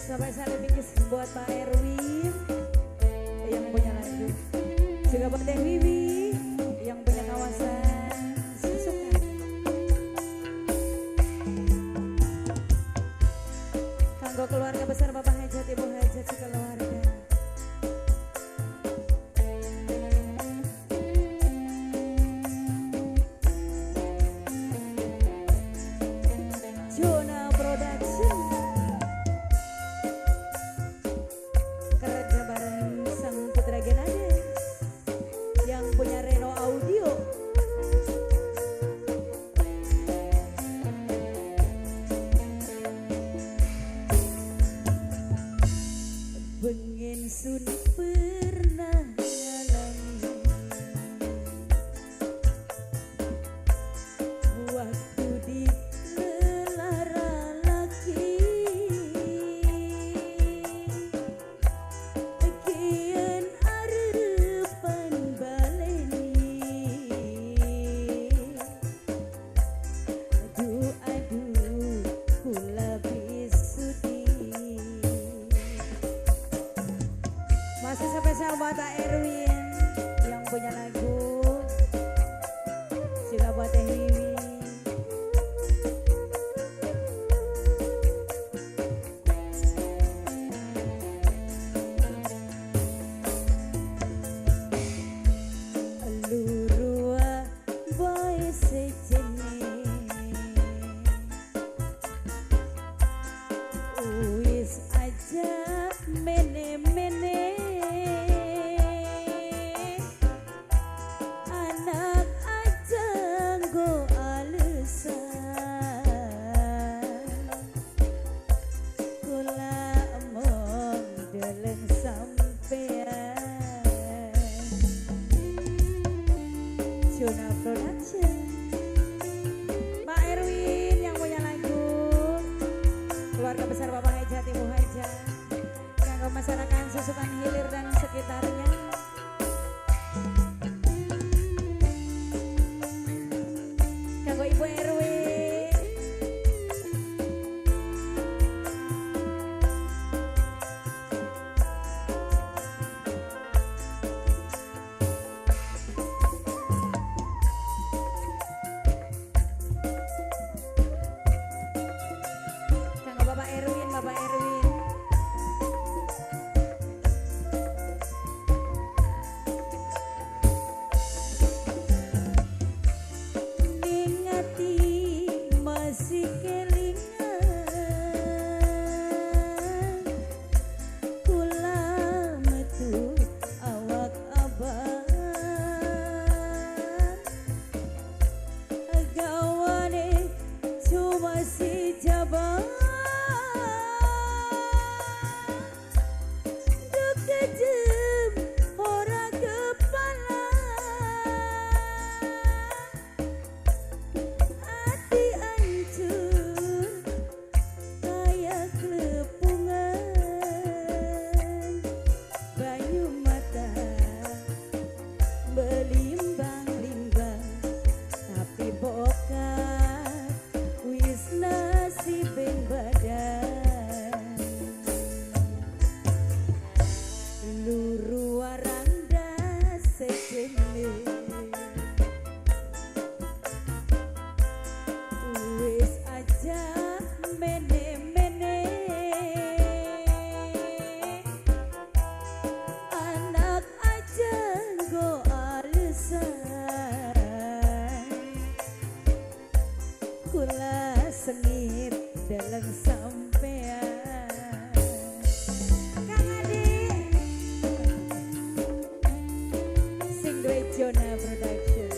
Sampai saling bingkis buat Pak Erwin yang punya lagu. Juga buat Teh Wiwi yang punya kawasan Susukan. Kanggo keluarga besar Bapak Hajat, Ibu Hajat, sekeluarga. Jona Production. Kerja bareng Sang Putra Genades yang punya Reno Audio. Bengen sun pernah ngalami waktu di lelara laki kian arepan baleni aduh kula bisudi. Masih spesial buat Pak Erwin yang punya lagu. Juga buat Teh Wiwi. Lurua boy sejenis wis aja mene-mene anak aja nggo alesan kula mong deleng sampean. Jona Production. Pak Erwin yang punya lagu. Keluarga besar Bapak Hajat, Ibu Hajat. Kanggo masyarakat Susukan Hilir dan sekitarnya. Kanggo Ibu Erwin. Kanggo Bapak Erwin, Bapak Erwin. Ningati masih kelingan kula metu awak abang gawane cuma si jabang duk kejem ora kepala hati hancur kayak kelepungan banyu mata belimbang-limbang tapi bokat wis nasibing badan luru waranda sejenis wis aja mene-mene anak aja nggo alesan kula sengit dalam sampean. Kang Adi sing duwe Jona Production.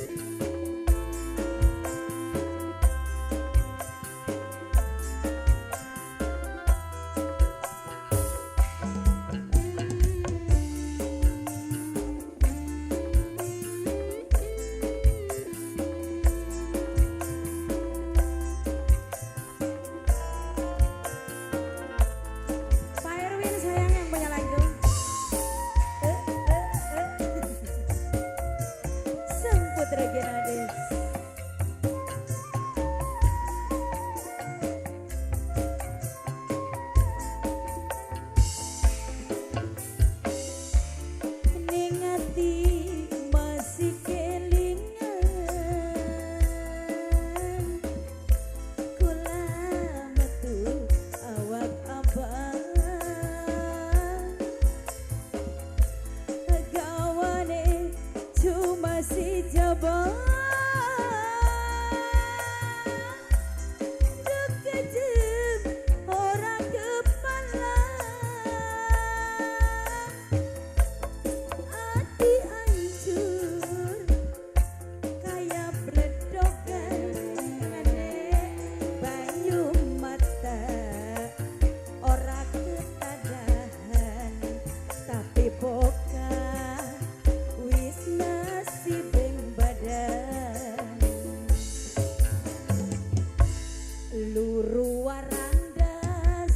luru waranda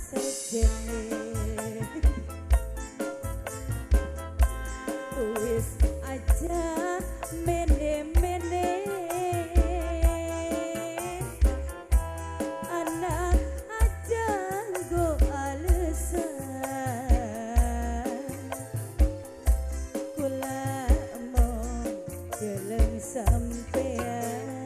sejene wis aja mene-mene anak aja go alesan kula mau gelem sampean